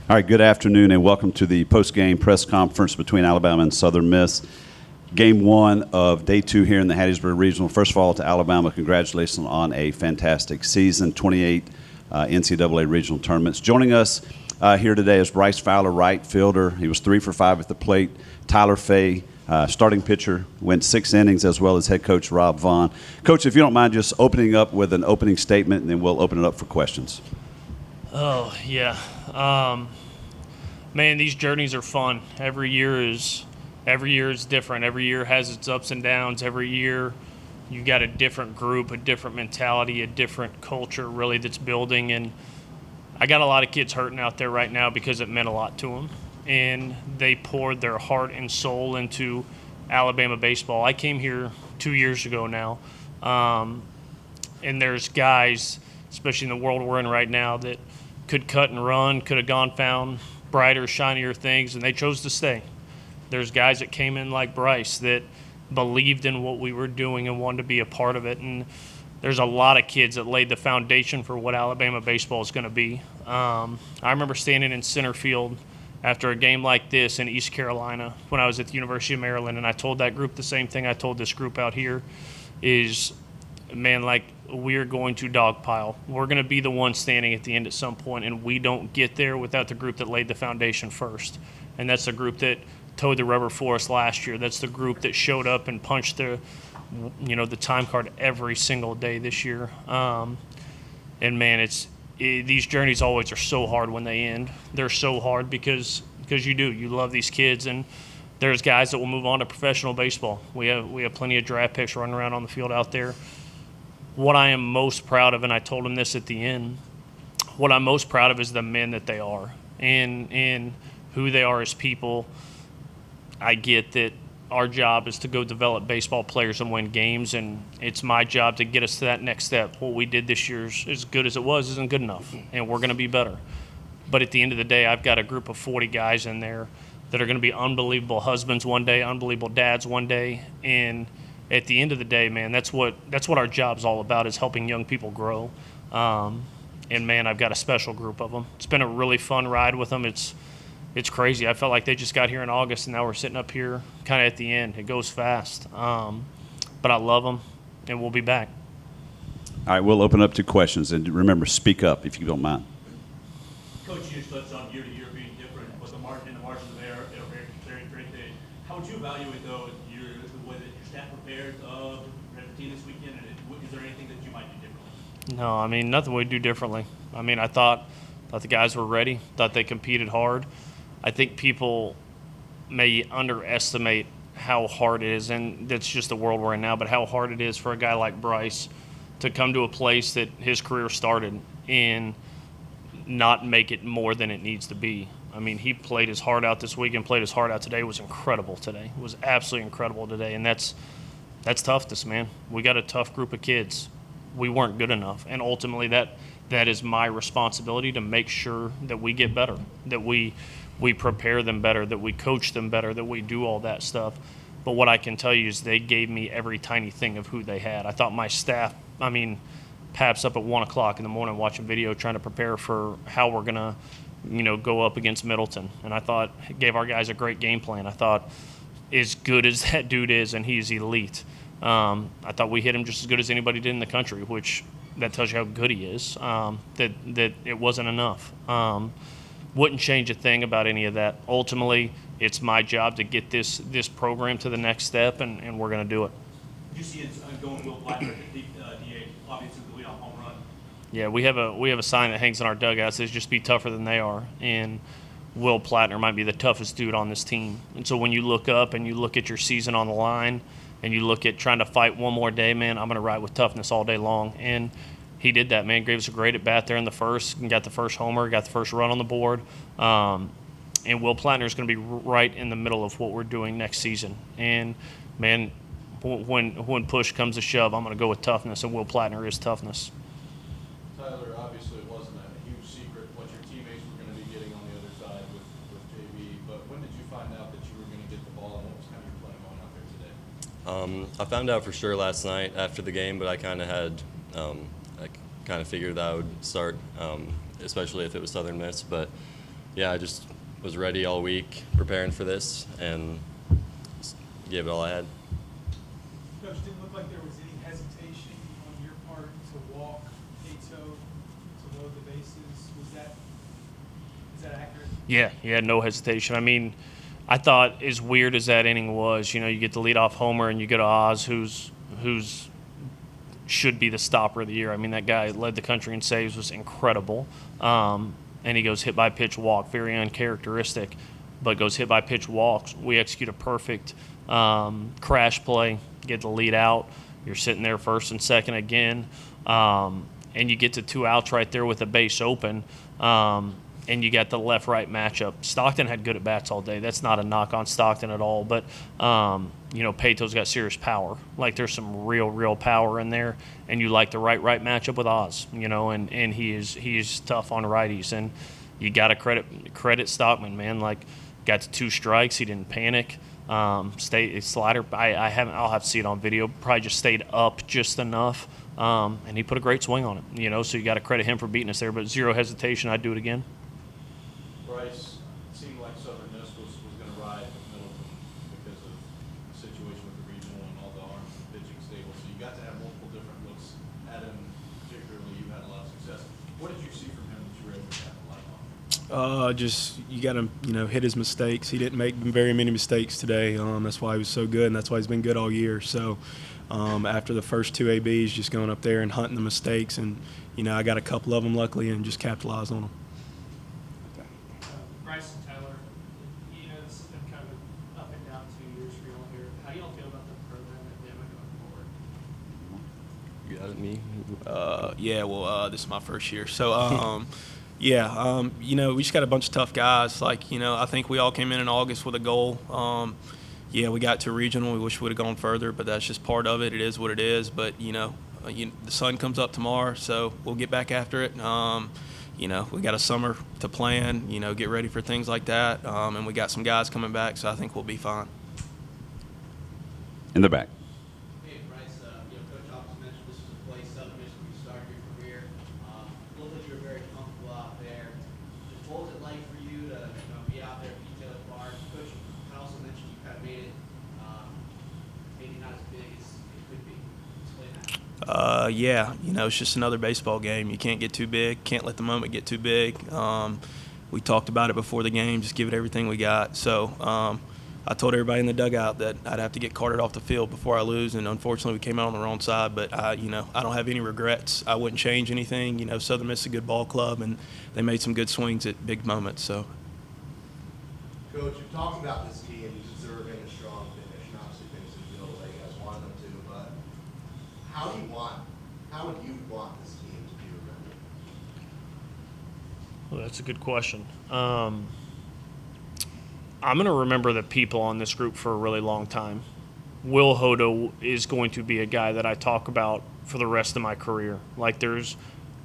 All right, good afternoon and welcome to the post-game press conference between Alabama and Southern Miss. Game one of day two here in the Hattiesburg Regional. First of all, to Alabama, congratulations on a fantastic season, 28 NCAA regional tournaments. Joining us here today is Bryce Fowler, right fielder. He was 3 for 5 at the plate. Tyler Fay, starting pitcher, went 6 innings, as well as head coach Rob Vaughn. Coach, if you don't mind just opening up with an opening statement, and then we'll open it up for questions. Oh, yeah. Man, these journeys are fun. Every year is different. Every year has its ups and downs. Every year you've got a different group, a different mentality, a different culture really that's building. And I got a lot of kids hurting out there right now because it meant a lot to them. And they poured their heart and soul into Alabama baseball. I came here 2 years ago now. And there's guys, especially in the world we're in right now, that could cut and run, could have found brighter, shinier things, and they chose to stay. There's guys that came in like Bryce that believed in what we were doing and wanted to be a part of it. And there's a lot of kids that laid the foundation for what Alabama baseball is going to be. I remember standing in center field after a game like this in East Carolina when I was at the University of Maryland, and I told that group the same thing I told this group out here is, man, like, we're going to dogpile. We're going to be the one standing at the end at some point, and we don't get there without the group that laid the foundation first. And that's the group that towed the rubber for us last year. That's the group that showed up and punched the time card every single day this year. And man, these journeys always are so hard when they end. They're so hard because you love these kids, and there's guys that will move on to professional baseball. We have plenty of draft picks running around on the field out there. What I am most proud of, and I told them this at the end, what I'm most proud of is the men that they are and who they are as people. I get that our job is to go develop baseball players and win games, and it's my job to get us to that next step. What we did this year, as good as it was, isn't good enough, and we're going to be better. But at the end of the day, I've got a group of 40 guys in there that are going to be unbelievable husbands one day, unbelievable dads one day, and at the end of the day, man, that's what our job's all about, is helping young people grow. And man, I've got a special group of them. It's been a really fun ride with them. It's crazy. I felt like they just got here in August, and now we're sitting up here kind of at the end. It goes fast. But I love them, and we'll be back. All right, we'll open up to questions. And remember, speak up if you don't mind. Coach, you just touched on year to year being different, but the margins of error are very, very great days. How would you evaluate, though, the way that your staff prepared for the team this weekend? And is there anything that you might do differently? No, I mean, nothing we'd do differently. I mean, I thought the guys were ready, thought they competed hard. I think people may underestimate how hard it is, and that's just the world we're in now, but how hard it is for a guy like Bryce to come to a place that his career started and not make it more than it needs to be. I mean, he played his heart out this weekend, played his heart out today. It was incredible today. It was absolutely incredible today, and that's toughness, man. We got a tough group of kids. We weren't good enough, and ultimately that is my responsibility to make sure that we get better, that we prepare them better, that we coach them better, that we do all that stuff. But what I can tell you is they gave me every tiny thing of who they had. I thought my staff, I mean, Pap's up at 1 o'clock in the morning watching video trying to prepare for how we're going to, go up against Middleton. And I thought it gave our guys a great game plan. I thought as good as that dude is, and he's elite, I thought we hit him just as good as anybody did in the country, which that tells you how good he is, that it wasn't enough. Wouldn't change a thing about any of that. Ultimately, it's my job to get this program to the next step, and we're going to do it. Did you see it going Will Blackburn at DA, obviously the leadoff home run? Yeah, we have a sign that hangs in our dugout that says just be tougher than they are, and Will Plattner might be the toughest dude on this team. And so when you look up and you look at your season on the line and you look at trying to fight one more day, man, I'm going to ride with toughness all day long. And he did that, man. Gave us a great at bat there in the first and got the first homer, got the first run on the board. And Will Plattner is going to be right in the middle of what we're doing next season. And, man, when push comes to shove, I'm going to go with toughness, and Will Plattner is toughness. Tyler, obviously it wasn't a huge secret what your teammates were going to be getting on the other side with JB, but when did you find out that you were going to get the ball, and what was kind of your plan going out there today? I found out for sure last night after the game, but I kind of figured that I would start, especially if it was Southern Miss. But yeah, I just was ready all week preparing for this and just gave it all I had. Coach, didn't look like there was any hesitation on your part to walk Cato to load the bases. Is that accurate? Yeah, he had no hesitation. I mean, I thought as weird as that inning was, you get the leadoff homer and you go to Oz, who's should be the stopper of the year. I mean, that guy led the country in saves, was incredible. And he goes hit by pitch walk, very uncharacteristic, but goes hit by pitch walks. We execute a perfect crash play, get the lead out. You're sitting there first and second again, and you get to 2 outs right there with the base open. And you got the left-right matchup. Stockton had good at-bats all day. That's not a knock on Stockton at all. But, Peto's got serious power. Like, there's some real power in there. And you like the right matchup with Oz, and he is tough on righties. And you got to credit Stockman, man. Like, got to 2 strikes. He didn't panic. Slider, I'll have to see it on video. Probably just stayed up just enough. And he put a great swing on it, so you got to credit him for beating us there. But zero hesitation, I'd do it again. Bryce, it seemed like Southern Miss was going to ride with Middleton because of the situation with the regional and all the arms and pitching stable. So you got to have multiple different looks at him. Particularly, you had a lot of success. What did you see from him that you were able to capitalize on? Just you got to hit his mistakes. He didn't make very many mistakes today. That's why he was so good, and that's why he's been good all year. So after the first 2 ABs, just going up there and hunting the mistakes, and I got a couple of them luckily and just capitalized on them. Bryce and Tyler, this has been kind of up and down 2 years for y'all here. How do y'all feel about the program and Demo going forward? You got it, me? This is my first year. So, we just got a bunch of tough guys. Like, I think we all came in August with a goal. We got to regional. We wish we would have gone further, but that's just part of it. It is what it is. But, the sun comes up tomorrow, so we'll get back after it. We got a summer to plan, get ready for things like that. And we got some guys coming back, so I think we'll be fine. In the back. Hey, Bryce, Coach Hopkins mentioned this was a place Southern Miss when you started your career. Looked like you were very comfortable out there. Just what was it like for you to be out there at Pete Taylor Park? Coach also mentioned you kind of made it maybe not as big as it could be. Explain that. It's just another baseball game. You can't get too big, can't let the moment get too big. We talked about it before the game, just give it everything we got. So I told everybody in the dugout that I'd have to get carted off the field before I lose, and unfortunately we came out on the wrong side. But I don't have any regrets. I wouldn't change anything. Southern Miss is a good ball club, and they made some good swings at big moments. So, Coach, you're talking about this team deserving a strong finish, and obviously things didn't go the way you guys wanted them to. But how would you want this team to be remembered? Well, that's a good question. I'm going to remember the people on this group for a really long time. Will Hodo is going to be a guy that I talk about for the rest of my career. Like there's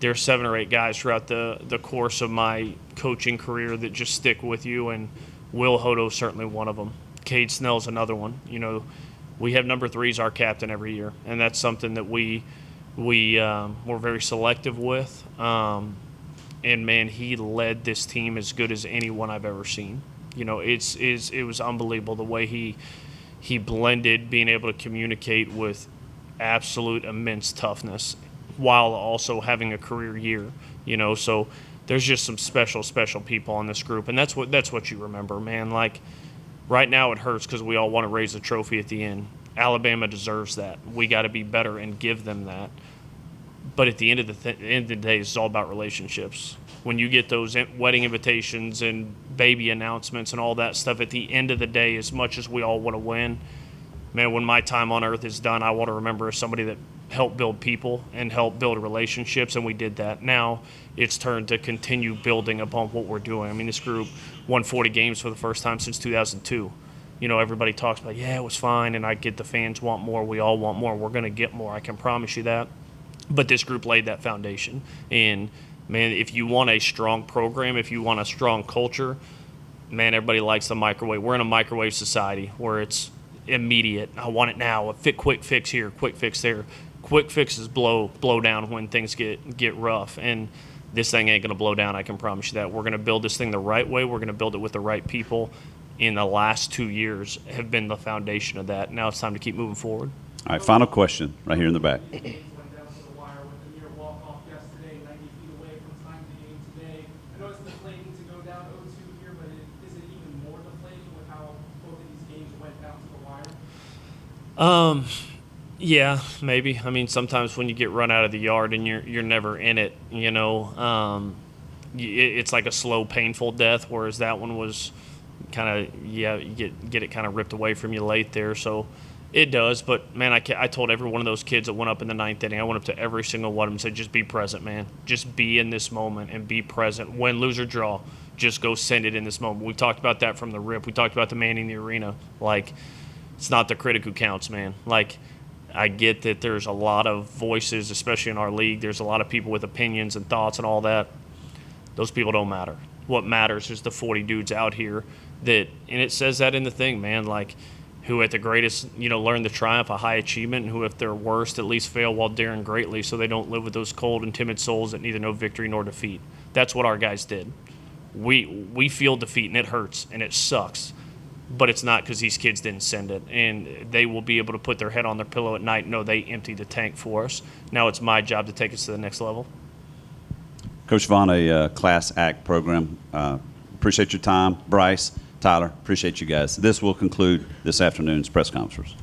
7 or 8 guys throughout the course of my coaching career that just stick with you, and Will Hodo is certainly one of them. Cade Snell's another one. We have number 3 as our captain every year, and that's something that we're very selective with. And man, he led this team as good as anyone I've ever seen. It was unbelievable the way he blended being able to communicate with absolute immense toughness while also having a career year. So there's just some special people on this group, and that's what you remember, man. Like right now it hurts because we all want to raise the trophy at the end. Alabama deserves that. We got to be better and give them that. But at the end of the day, it's all about relationships. When you get those wedding invitations and baby announcements and all that stuff, at the end of the day, as much as we all want to win, man, when my time on earth is done, I want to remember as somebody that helped build people and helped build relationships, and we did that. Now it's turned to continue building upon what we're doing. I mean, this group won 40 games for the first time since 2002. Everybody talks about, it was fine, and I get the fans want more. We all want more. We're going to get more. I can promise you that. But this group laid that foundation. And, man, if you want a strong program, if you want a strong culture, man, everybody likes the microwave. We're in a microwave society where it's immediate. I want it now. A quick fix here, quick fix there. Quick fixes blow down when things get rough. And this thing ain't going to blow down. I can promise you that. We're going to build this thing the right way. We're going to build it with the right people. In the last 2 years have been the foundation of that. Now it's time to keep moving forward. All right, final question right here in the back. These games went down to the wire with a near walk-off yesterday, 90 feet away from tying the game today. I know it's deflating to go down 0-2 here, but is it even more deflating with how both of these games went down to the wire? Yeah, maybe. I mean, sometimes when you get run out of the yard and you're never in it, it's like a slow, painful death. Whereas that one was kind of, you get it kind of ripped away from you late there. So it does. But man, I told every one of those kids that went up in the 9th inning, I went up to every single one of them and said, just be present, man. Just be in this moment and be present. Win, lose, or draw, just go send it in this moment. We talked about that from the rip. We talked about the manning the arena. Like, it's not the critic who counts, man. Like, I get that there's a lot of voices, especially in our league. There's a lot of people with opinions and thoughts and all that. Those people don't matter. What matters is the 40 dudes out here that, and it says that in the thing, man, like, who at the greatest, learn the triumph of high achievement, and who at their worst at least fail while daring greatly, so they don't live with those cold and timid souls that neither know victory nor defeat. That's what our guys did. We feel defeat, and it hurts, and it sucks. But it's not because these kids didn't send it. And they will be able to put their head on their pillow at night and know they emptied the tank for us. Now it's my job to take us to the next level. Coach Vaughn, a class act program. Appreciate your time. Bryce, Tyler, appreciate you guys. This will conclude this afternoon's press conference.